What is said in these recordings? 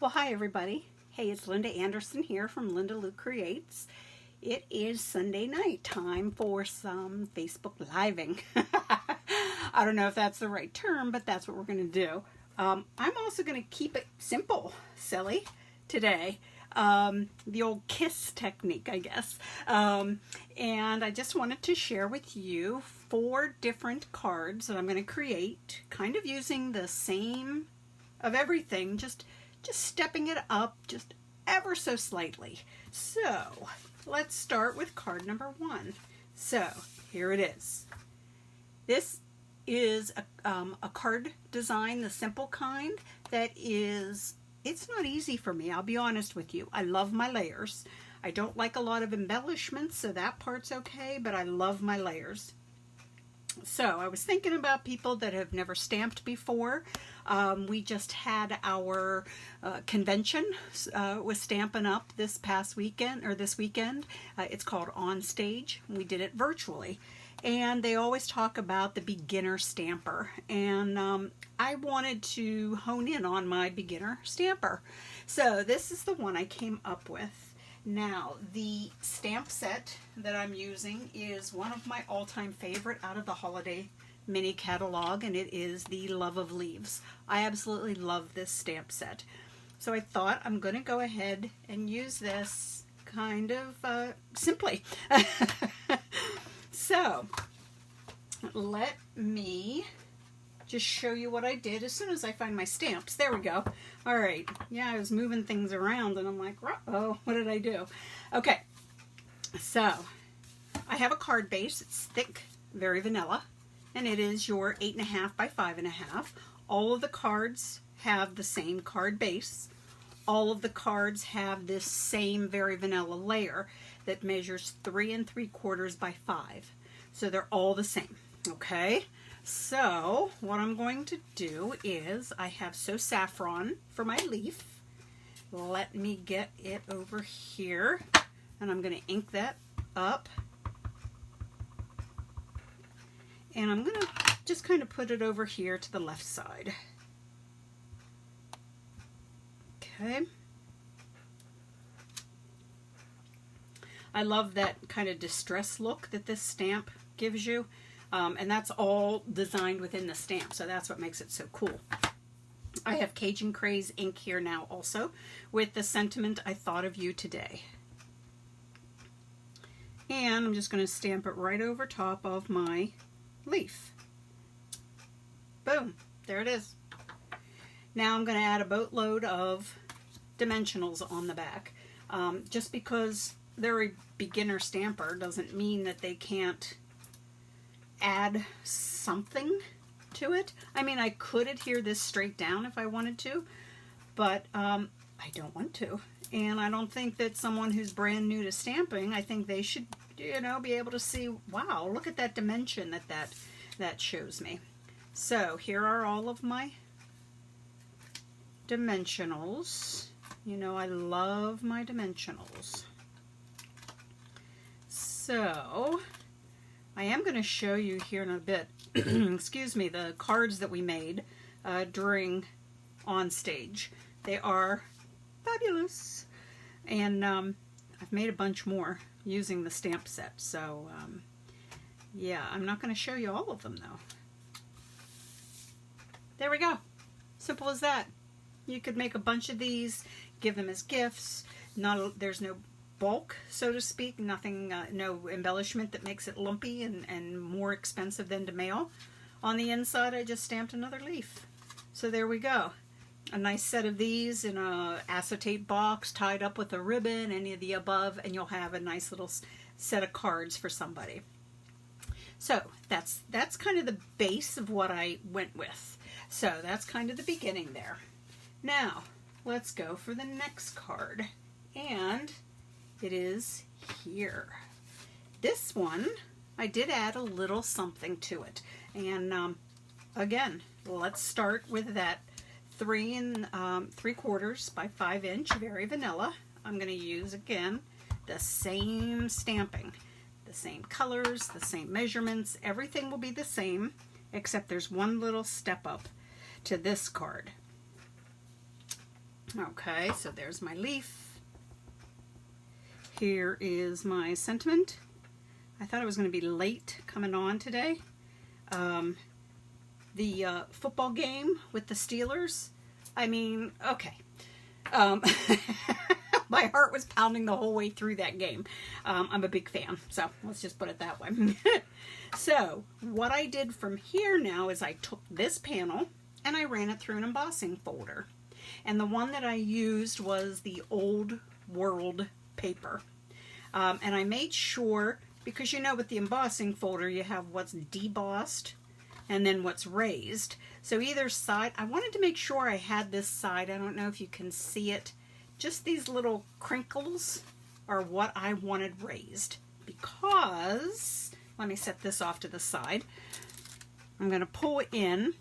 Well, hi everybody. Hey, it's Linda Anderson here from Linda Lou Creates. It is Sunday night, time for some Facebook living. I don't know if that's the right term, but that's what we're going to do. I'm also going to keep it simple, silly, today. The old KISS technique, I guess. And I just wanted to share with you 4 different cards that I'm going to create, kind of using the same of everything, just stepping it up just ever so slightly. So let's start with card number 1. So here it is. This is a card design, the simple kind, that is, it's not easy for me, I'll be honest with you. I love my layers. I don't like a lot of embellishments, so that part's okay, but I love my layers. So I was thinking about people that have never stamped before. We just had our convention with Stampin' Up! This weekend. It's called On Stage. We did it virtually. And they always talk about the beginner stamper. And I wanted to hone in on my beginner stamper. So this is the one I came up with. Now, the stamp set that I'm using is one of my all-time favorite out of the holiday mini catalog, and it is the Love of Leaves. I absolutely love this stamp set. So I thought I'm going to go ahead and use this kind of simply. So, let me just show you what I did as soon as I find my stamps. There we go. All right. Yeah, I was moving things around and I'm like, uh-oh, what did I do? Okay. So, I have a card base. It's thick, very vanilla, and it is your 8.5 by 5.5. All of the cards have the same card base. All of the cards have this same very vanilla layer that measures 3 3/4 by 5. So they're all the same. Okay. So what I'm going to do is I have So Saffron for my leaf. Let me get it over here, and I'm going to ink that up. And I'm going to just kind of put it over here to the left side. Okay. I love that kind of distress look that this stamp gives you. And that's all designed within the stamp, so that's what makes it so cool. I have Cajun Craze ink here now also, with the sentiment, I thought of you today. And I'm just going to stamp it right over top of my leaf. Boom, there it is. Now I'm going to add a boatload of dimensionals on the back. Just because they're a beginner stamper doesn't mean that they can't add something to it. I mean, I could adhere this straight down if I wanted to, but I don't want to. And I don't think that someone who's brand new to stamping, I think they should, you know, be able to see, wow, look at that dimension that shows me. So here are all of my dimensionals. You know, I love my dimensionals. So I am going to show you here in a bit, excuse me, the cards that we made during On Stage. They are fabulous. And I've made a bunch more using the stamp set. So, yeah, I'm not going to show you all of them, though. There we go. Simple as that. You could make a bunch of these, give them as gifts. There's no bulk, so to speak, nothing, no embellishment that makes it lumpy and more expensive than to mail. On the inside, I just stamped another leaf. So there we go. A nice set of these in a acetate box tied up with a ribbon, any of the above, and you'll have a nice little set of cards for somebody. So that's kind of the base of what I went with. So that's kind of the beginning there. Now, let's go for the next card. And it is here. This one, I did add a little something to it. And again, let's start with that 3 3/4 by 5 inch, very vanilla. I'm going to use, again, the same stamping. The same colors, the same measurements. Everything will be the same, except there's one little step up to this card. Okay, so there's my leaf. Here is my sentiment. I thought it was going to be late coming on today. The football game with the Steelers. I mean, okay. My heart was pounding the whole way through that game. I'm a big fan, so let's just put it that way. So what I did from here now is I took this panel and I ran it through an embossing folder. And the one that I used was the Old World paper. And I made sure, because you know with the embossing folder you have what's debossed and then what's raised. So either side, I wanted to make sure I had this side. I don't know if you can see it. Just these little crinkles are what I wanted raised, because, let me set this off to the side. I'm going to pull in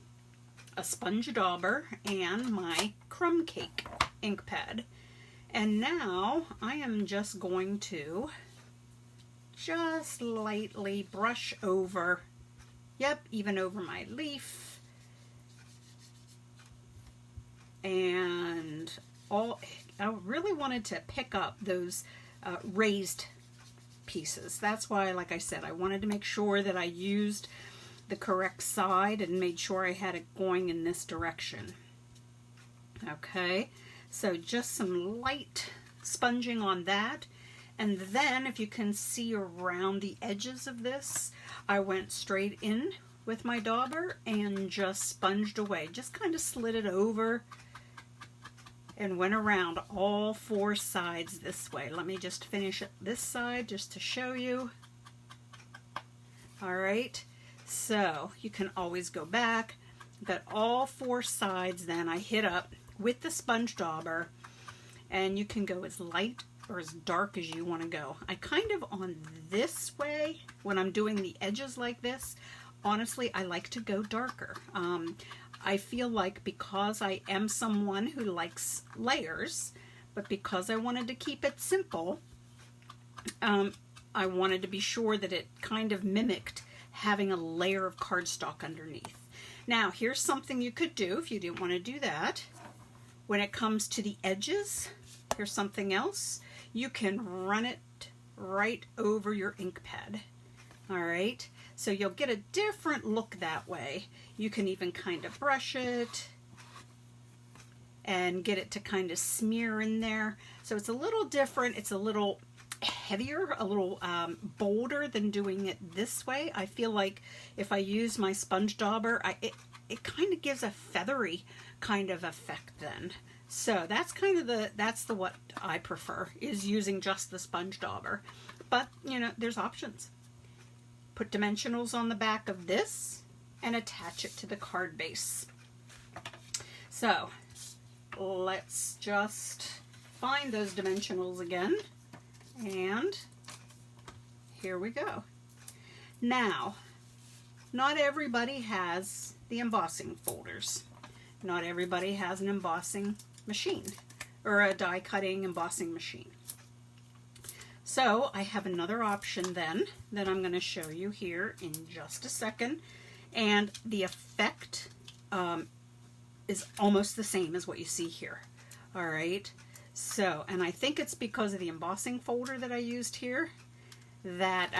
a sponge dauber and my crumb cake ink pad. And now I am just going to just lightly brush over, even over my leaf. And I really wanted to pick up those raised pieces. That's why, like I said, I wanted to make sure that I used the correct side and made sure I had it going in this direction. Okay, so just some light sponging on that. And then if you can see around the edges of this, I went straight in with my dauber and just sponged away. Just kind of slid it over and went around all four sides this way. Let me just finish it this side just to show you. All right, so you can always go back, but all four sides then I hit up with the sponge dauber, and you can go as light or as dark as you want to go. I kind of, on this way, when I'm doing the edges like this, honestly, I like to go darker. I feel like because I am someone who likes layers, but because I wanted to keep it simple, I wanted to be sure that it kind of mimicked having a layer of cardstock underneath. Now, here's something you could do if you didn't want to do that. When it comes to the edges, here's something else. You can run it right over your ink pad. All right, so you'll get a different look that way. You can even kind of brush it and get it to kind of smear in there. So it's a little different. It's a little heavier, a little bolder than doing it this way. I feel like if I use my sponge dauber, it kind of gives a feathery kind of effect then. So that's kind of what I prefer, is using just the sponge dauber. But you know, there's options. Put dimensionals on the back of this and attach it to the card base. So let's just find those dimensionals again, and here we go. Now, not everybody has the embossing folders. Not everybody has an embossing machine or a die cutting embossing machine. So I have another option then that I'm going to show you here in just a second, and the effect is almost the same as what you see here. All right, so, and I think it's because of the embossing folder that I used here that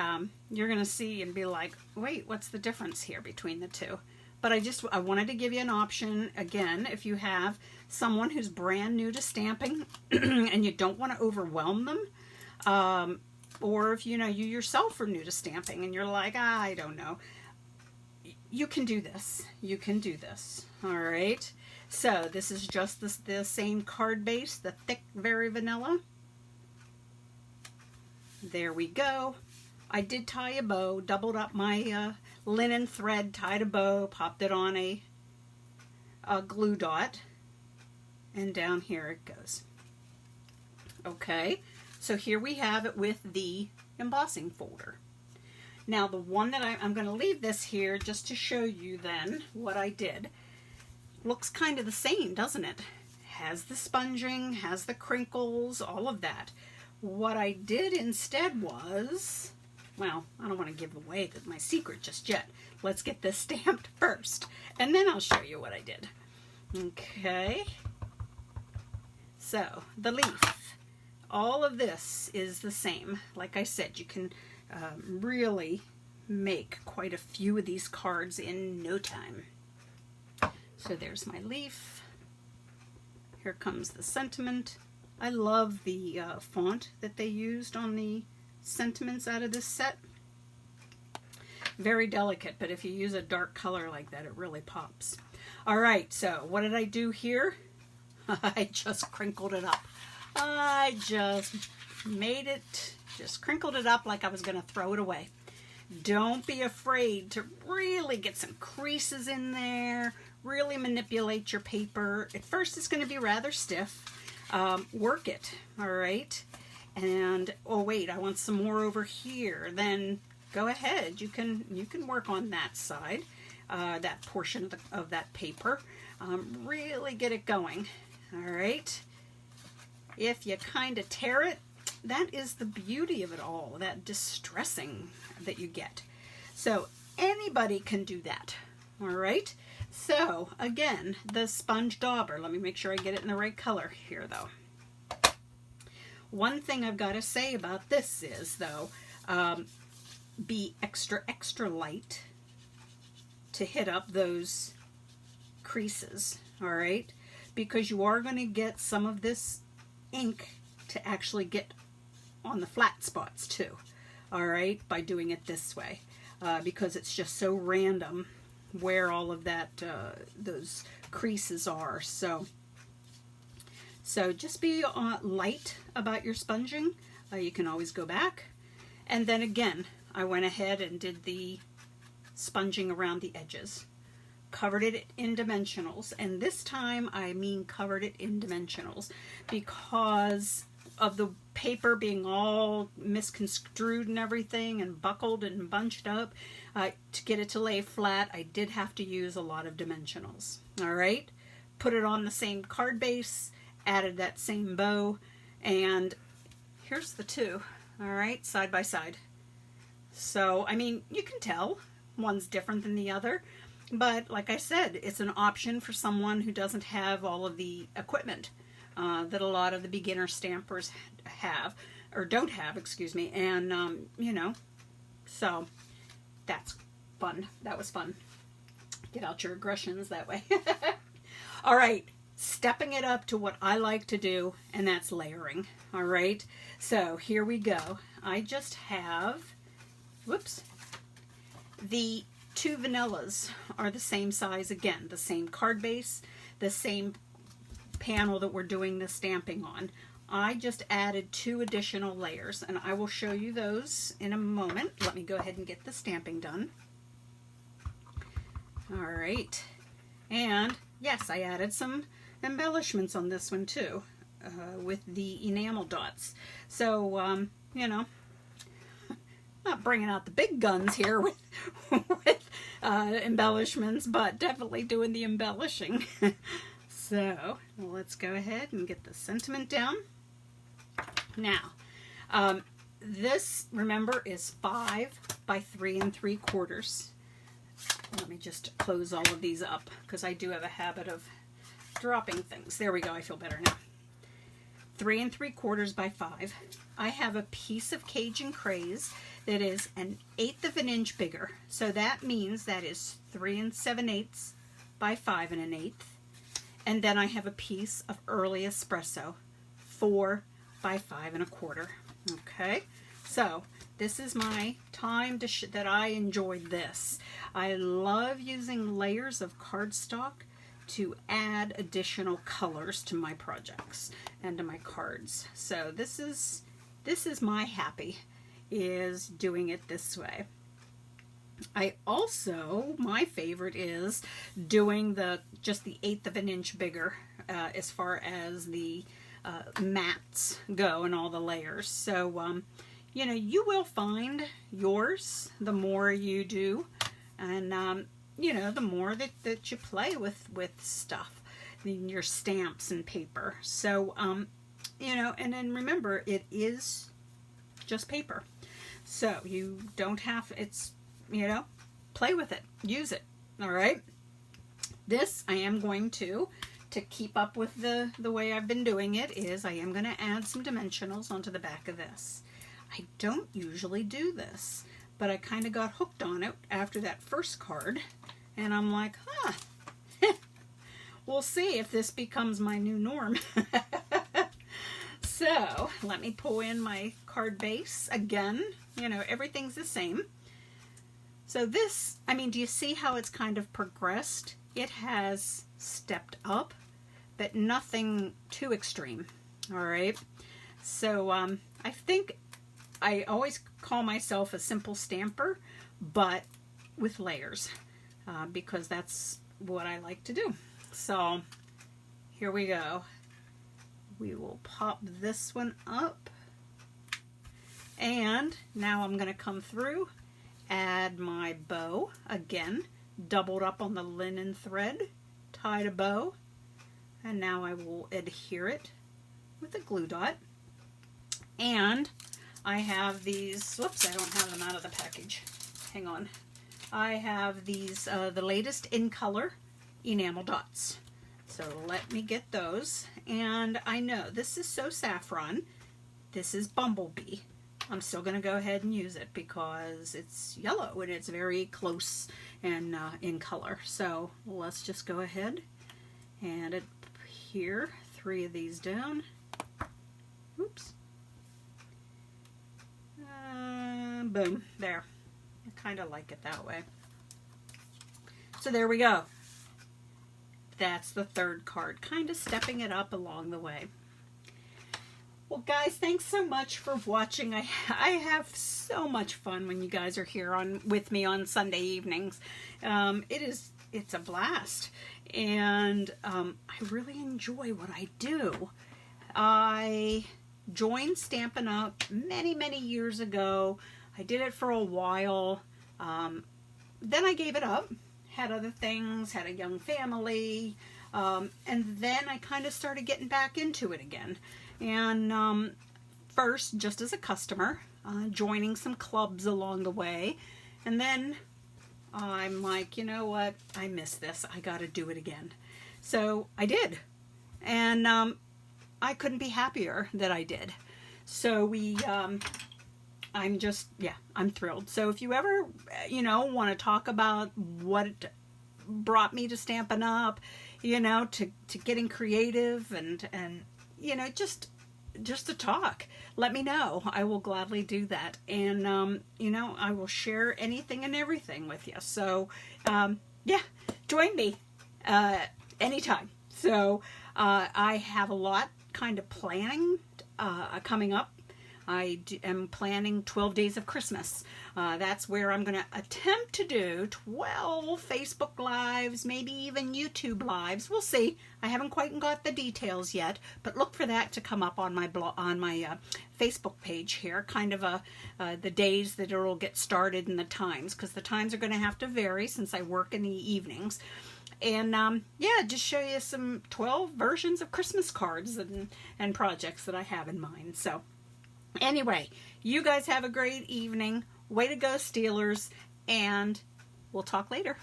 you're going to see and be like, wait, what's the difference here between the two? But I wanted to give you an option, again, if you have someone who's brand new to stamping and you don't want to overwhelm them, or if you yourself are new to stamping and you're like, I don't know, you can do this. You can do this. All right. So this is just the same card base, the thick, very vanilla. There we go. I did tie a bow, doubled up my linen thread, tied a bow, popped it on a glue dot, and down here it goes. Okay, so here we have it with the embossing folder. Now the one that I'm going to leave this here just to show you then what I did. Looks kind of the same, doesn't it? Has the sponging, has the crinkles, all of that. What I did instead was, well, I don't want to give away my secret just yet. Let's get this stamped first, and then I'll show you what I did. Okay. So the leaf, all of this is the same. Like I said, you can really make quite a few of these cards in no time. So there's my leaf. Here comes the sentiment. I love the font that they used on the sentiments out of this set. Very delicate, but if you use a dark color like that, it really pops. All right, so what did I do here? I just crinkled it up. I just made it, just crinkled it up like I was going to throw it away. Don't be afraid to really get some creases in there, really manipulate your paper. At first it's going to be rather stiff. Work it, all right? And, oh wait, I want some more over here. Then go ahead, you can work on that side, that portion of that paper. Really get it going, all right? If you kind of tear it, that is the beauty of it all, that distressing that you get. So anybody can do that, all right? So again, the sponge dauber. Let me make sure I get it in the right color here, though. One thing I've got to say about this is, though, be extra light to hit up those creases, all right? Because you are going to get some of this ink to actually get on the flat spots too, all right, by doing it this way, because it's just so random where all of that those creases are. So just be light about your sponging. You can always go back. And then again, I went ahead and did the sponging around the edges. Covered it in dimensionals. And this time I mean covered it in dimensionals because of the paper being all misconstrued and everything and buckled and bunched up. To get it to lay flat, I did have to use a lot of dimensionals. All right, put it on the same card base, added that same bow, and here's the two, all right, side by side. So, I mean, you can tell one's different than the other, but like I said, it's an option for someone who doesn't have all of the equipment that a lot of the beginner stampers have, or don't have, excuse me, and, you know, so that's fun. That was fun. Get out your aggressions that way. All right, stepping it up to what I like to do, and that's layering, all right? So here we go. I just have, whoops, the two vanillas are the same size again, the same card base, the same panel that we're doing the stamping on. I just added 2 additional layers, and I will show you those in a moment. Let me go ahead and get the stamping done. All right, and yes, I added some embellishments on this one too, with the enamel dots. So, you know, not bringing out the big guns here with embellishments, but definitely doing the embellishing. So let's go ahead and get the sentiment down. Now, this, remember, is 5 by 3 3/4. Let me just close all of these up because I do have a habit of dropping things. There we go. I feel better now. 3 3/4 by 5. I have a piece of Cajun Craze that is 1/8 of an inch bigger. So that means that is 3 7/8 by 5 1/8. And then I have a piece of Early Espresso, 4 by 5 1/4. Okay, so this is my time to that I enjoyed this. I love using layers of cardstock to add additional colors to my projects and to my cards. So this is my happy, is doing it this way. I also, my favorite is doing just the 1/8 of an inch bigger as far as the mats go and all the layers. So, you know, you will find yours the more you do, and, you know, the more that you play with stuff, your stamps and paper. So, you know, and then remember, it is just paper. So you don't have, it's, you know, play with it, use it, all right? This I am going to to keep up with the way I've been doing it is I am going to add some dimensionals onto the back of this. I don't usually do this, but I kind of got hooked on it after that first card, and I'm like, we'll see if this becomes my new norm. So let me pull in my card base again. You know, everything's the same. So this, I mean, do you see how it's kind of progressed? It has stepped up, but nothing too extreme. All right. So I think I always call myself a simple stamper, but with layers, because that's what I like to do. So here we go. We will pop this one up, and now I'm going to come through, add my bow again, doubled up on the linen thread, tied a bow, and now I will adhere it with a glue dot. And I have these, whoops, I don't have them out of the package. Hang on. I have these, the latest in color enamel dots. So let me get those. And I know this is so saffron. This is Bumblebee. I'm still going to go ahead and use it because it's yellow and it's very close and in color. So let's just go ahead and adhere 3 of these down. Oops. Boom. There. I kind of like it that way. So there we go. That's the third card, kind of stepping it up along the way. Well, guys, thanks so much for watching. I have so much fun when you guys are here with me on Sunday evenings. It's a blast, and I really enjoy what I do. I joined Stampin' Up! many years ago. I did it for a while. Then I gave it up. Had other things, had a young family, and then I kind of started getting back into it again. And first, just as a customer, joining some clubs along the way, and then I'm like, you know what, I miss this, I gotta do it again. So I did, and I couldn't be happier that I did. So I'm thrilled. So if you ever, want to talk about what brought me to Stampin' Up, to getting creative and just to talk, let me know. I will gladly do that. And, I will share anything and everything with you. So, join me anytime. So, I have a lot kind of planning coming up. I am planning 12 Days of Christmas. That's where I'm going to attempt to do 12 Facebook Lives, maybe even YouTube Lives. We'll see. I haven't quite got the details yet, but look for that to come up on my Facebook page here, kind of the days that it'll get started and the times, because the times are going to have to vary since I work in the evenings. And just show you some 12 versions of Christmas cards and projects that I have in mind. So anyway, you guys have a great evening. Way to go, Steelers. And we'll talk later.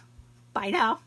Bye now.